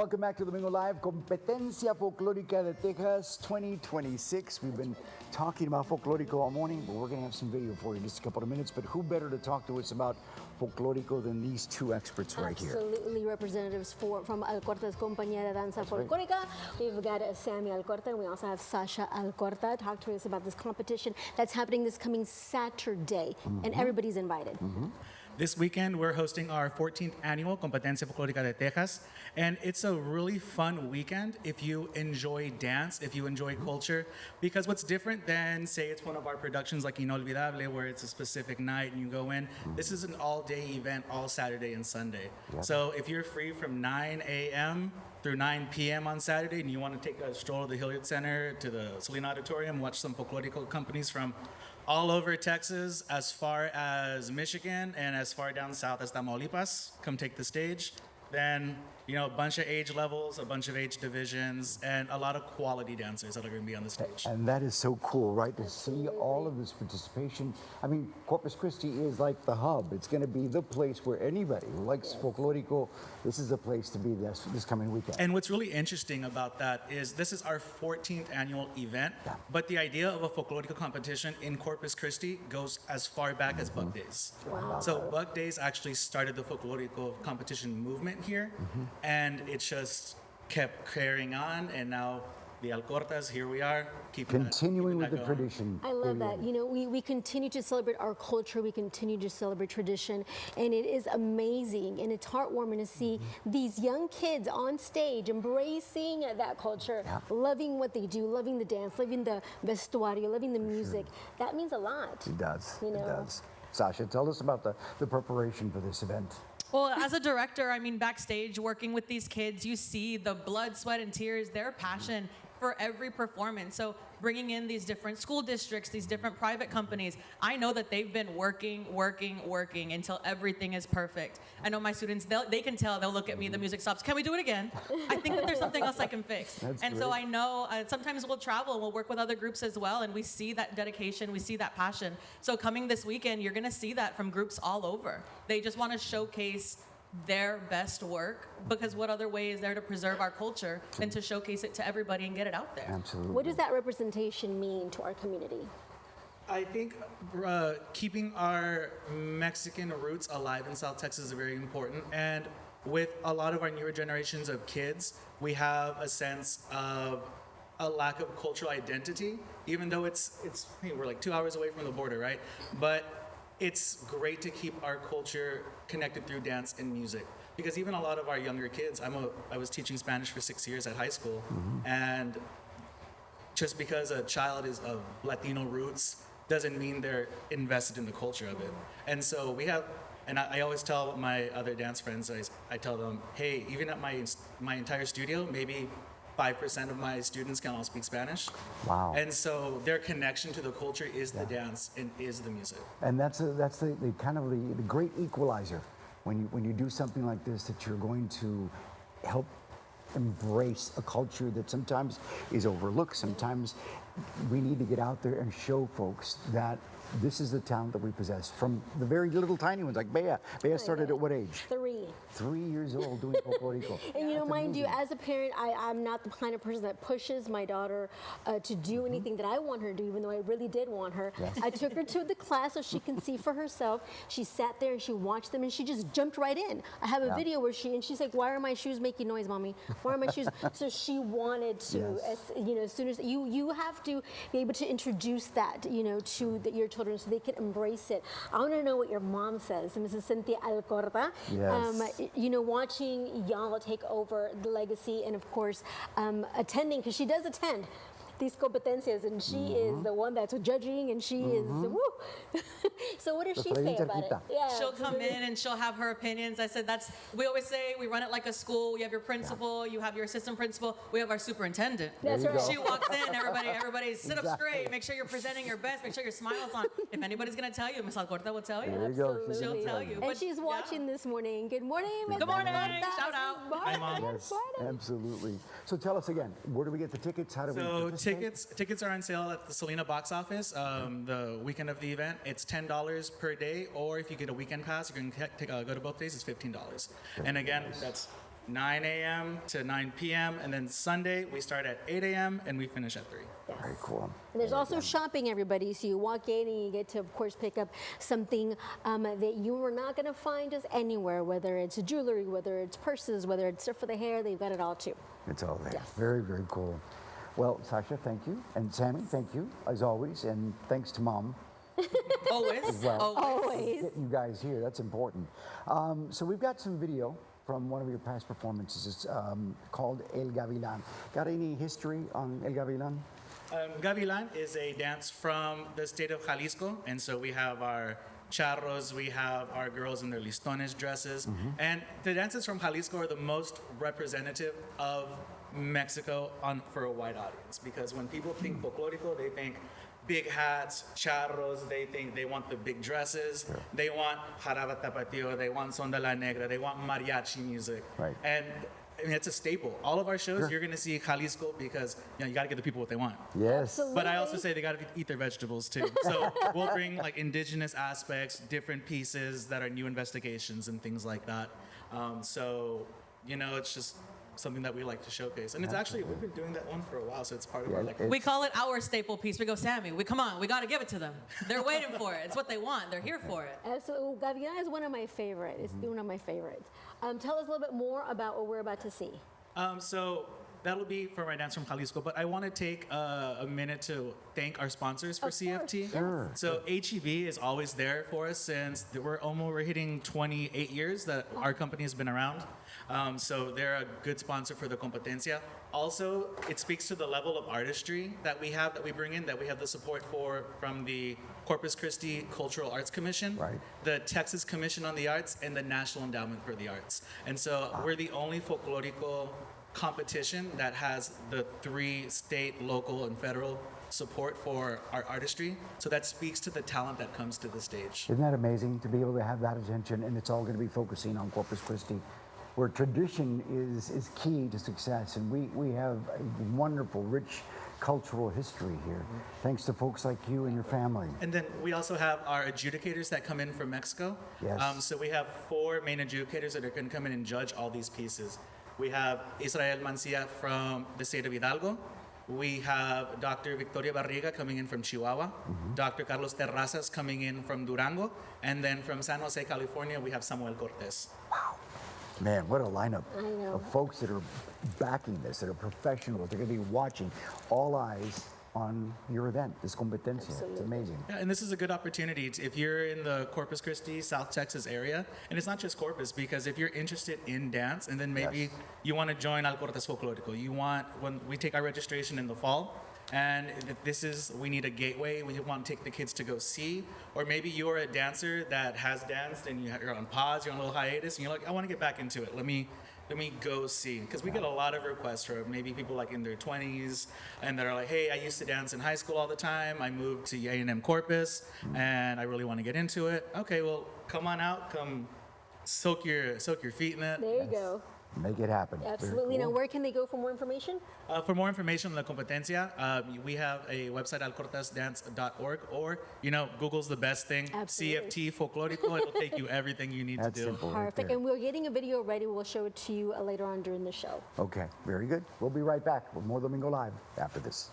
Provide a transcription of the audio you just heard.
Welcome back to Domingo Live, Competencia Folklorica de Tejas 2026. We've been talking about Folklorico all morning, but we're going to have some video for you in just a couple of minutes. But who better to talk to us about Folklorico than these two experts right here? Absolutely, representatives from Alcorta's Compañía de Danza Folklorica. We've got Sammy Alcorta, and we also have Sasha Alcorta. Talk to us about this competition that's happening this coming Saturday, and everybody's invited. This weekend, we're hosting our 14th annual Competencia Folklorica de Tejas, and it's a really fun weekend if you enjoy dance, if you enjoy culture, because what's different than, say, it's one of our productions like Inolvidable, where it's a specific night and you go in. This is an all-day event, all Saturday and Sunday. So if you're free from 9 a.m. through 9 p.m. on Saturday and you want to take a stroll to the Hilliard Center, to the Salina Auditorium, watch some folklorico companies from all over Texas, as far as Michigan, and as far down south as Tamaulipas, come take the stage. Then, you know, a bunch of age levels, a bunch of age divisions, and a lot of quality dancers that are going to be on the stage. And that is so cool, right? To see all of this participation. I mean, Corpus Christi is like the hub. It's going to be the place where anybody who likes Folklorico, this is the place to be this coming weekend. And what's really interesting about that is this is our 14th annual event, but the idea of a Folklorico competition in Corpus Christi goes as far back as Bug Days. Wow. So Bug Days actually started the Folklorico competition movement here, and it just kept carrying on, and now the Alcortas, here we are, continuing with the going. tradition. I love that. You know, we continue to celebrate our culture. We continue to celebrate tradition. And it is amazing. And it's heartwarming to see these young kids on stage embracing that culture, loving what they do, loving the dance, loving the vestuario, loving the music. That means a lot. It does. You know? It does. Sasha, tell us about the preparation for this event. Well, as a director, I mean, backstage working with these kids, you see the blood, sweat, and tears, their passion for every performance. So bringing in these different school districts, these different private companies, I know that they've been working until everything is perfect. I know my students, they can tell, they'll look at me, the music stops, can we do it again? I think that there's something else I can fix. So I know sometimes we'll travel and we'll work with other groups as well, and we see that dedication, we see that passion. So coming this weekend, you're gonna see that from groups all over. They just wanna showcase their best work, because what other way is there to preserve our culture than to showcase it to everybody and get it out there? Absolutely. What does that representation mean to our community? I think keeping our Mexican roots alive in South Texas is very important. And with a lot of our newer generations of kids, we have a sense of a lack of cultural identity, even though hey, we're like 2 hours away from the border, right? But it's great to keep our culture connected through dance and music, because even a lot of our younger kids, I was teaching Spanish for 6 years at high school, and just because a child is of Latino roots doesn't mean they're invested in the culture of it. And so we have, and I always tell my other dance friends, I tell them, hey, even at my entire studio, maybe 5% of my students can all speak Spanish. Wow. And so their connection to the culture is the dance and is the music. And that's the kind of the great equalizer when you do something like this, that you're going to help embrace a culture that sometimes is overlooked. Sometimes we need to get out there and show folks that this is the talent that we possess, from the very little tiny ones like Bea. Bea started at what age? 3. 3 years old doing Folklorico. And you know, mind you, as a parent, I'm not the kind of person that pushes my daughter to do anything that I want her to do, even though I really did want her. I took her to the class so she can see for herself. She sat there and she watched them and she just jumped right in. I have a video where she's like, why are my shoes making noise, Mommy? Why are my shoes? So she wanted to, you know, as soon as you have to be able to introduce that, you know, to your children so they can embrace it. I want to know what your mom says, Mrs. Cynthia Alcorta. You know, watching y'all take over the legacy, and of course attending, because she does attend these competencias, and she is the one that's judging, and she is woo. So what does she say about it? Yeah, she'll come in and she'll have her opinions. I said we always say we run it like a school. You have your principal, you have your assistant principal, we have our superintendent. That's right. She walks in, everybody sit up straight, make sure you're presenting your best, make sure your smile's on. If anybody's gonna tell you, Ms. Alcorta will tell you. There you go. She'll tell you. And she's watching this morning. Good morning, Ms. Good morning. Alcorta. Shout out. Hi, Mom. Yes, absolutely. So tell us again, where do we get the tickets? How do we participate? Tickets are on sale at the Salina box office the weekend of the event. It's $10 per day, or if you get a weekend pass, you can go to both days, it's $15. And again, that's 9 a.m. to 9 p.m. And then Sunday, we start at 8 a.m. and we finish at 3. Very cool. And there's also shopping, everybody. So you walk in and you get to, of course, pick up something that you are not going to find just anywhere, whether it's jewelry, whether it's purses, whether it's stuff for the hair, they've got it all too. It's all there. Yes. Very, very cool. Well, Sasha, thank you. And Sammy, thank you, as always. And thanks to Mom. Always. Well. Always. Getting you guys here, that's important. So we've got some video from one of your past performances. It's called El Gavilan. Got any history on El Gavilan? Gavilan is a dance from the state of Jalisco, and so we have our charros, we have our girls in their listones dresses, and the dances from Jalisco are the most representative of Mexico for a wide audience, because when people think folklorico, they think big hats, charros, they want the big dresses, they want jaraba tapatio, they want son de la negra, they want mariachi music. Right. And I mean, it's a staple. All of our shows, you're going to see Jalisco because you got to give the people what they want. Yes. Absolutely. But I also say they got to eat their vegetables too. So we'll bring like indigenous aspects, different pieces that are new investigations and things like that. So, it's just something that we like to showcase. And it's actually, we've been doing that one for a while, so it's part of our like. We call it our staple piece. We go, Sammy, come on, we got to give it to them. They're waiting for it. It's what they want. They're here for it. Absolutely. Gavilan is one of my favorites. It's one of my favorites. Tell us a little bit more about what we're about to see. So that'll be for my dance from Jalisco, but I want to take a minute to thank our sponsors for Of course, CFT. yes. Sure. So HEB is always there for us since we're hitting 28 years that our company has been around. So they're a good sponsor for the Competencia. Also, it speaks to the level of artistry that we have, that we bring in, that we have the support from the Corpus Christi Cultural Arts Commission, Right. the Texas Commission on the Arts, and the National Endowment for the Arts. And so we're the only folklorico competition that has the 3 state, local, and federal support for our artistry. So that speaks to the talent that comes to the stage. Isn't that amazing to be able to have that attention, and it's all going to be focusing on Corpus Christi, where tradition is key to success, and we have a wonderful, rich cultural history here, thanks to folks like you and your family. And then we also have our adjudicators that come in from Mexico. Yes. So we have 4 main adjudicators that are going to come in and judge all these pieces. We have Israel Mancia from the state of Hidalgo. We have Dr. Victoria Barriga coming in from Chihuahua. Dr. Carlos Terrazas coming in from Durango. And then from San Jose, California, we have Samuel Cortez. Man, what a lineup I know. of folks that are backing this, that are professionals. They're going to be watching, all eyes on your event, this Competencia. It's Absolutely. amazing. Yeah, and this is a good opportunity if you're in the Corpus Christi, South Texas area, and it's not just Corpus, because if you're interested in dance, and then maybe Yes. you want to join Al Cortes Folklorico, when we take our registration in the fall, and we need a gateway, we want to take the kids to go see, or maybe you're a dancer that has danced and you're on pause, you're on a little hiatus, and you're like, I want to get back into it. Let me go see, because we get a lot of requests from maybe people like in their 20s, and that are like, hey, I used to dance in high school all the time. I moved to A&M Corpus, and I really want to get into it. Okay, well, come on out, come soak your feet in it. There you go. Make it happen. Very Absolutely. cool. Now, where can they go for more information? For more information on the Competencia, we have a website, alcortesdance.org, or, Google's the best thing. Absolutely. CFT Folklorico, it'll take you everything you need That's to do. simple. Right Perfect. there. And we're getting a video ready. We'll show it to you later on during the show. Okay, very good. We'll be right back with more Domingo Live after this.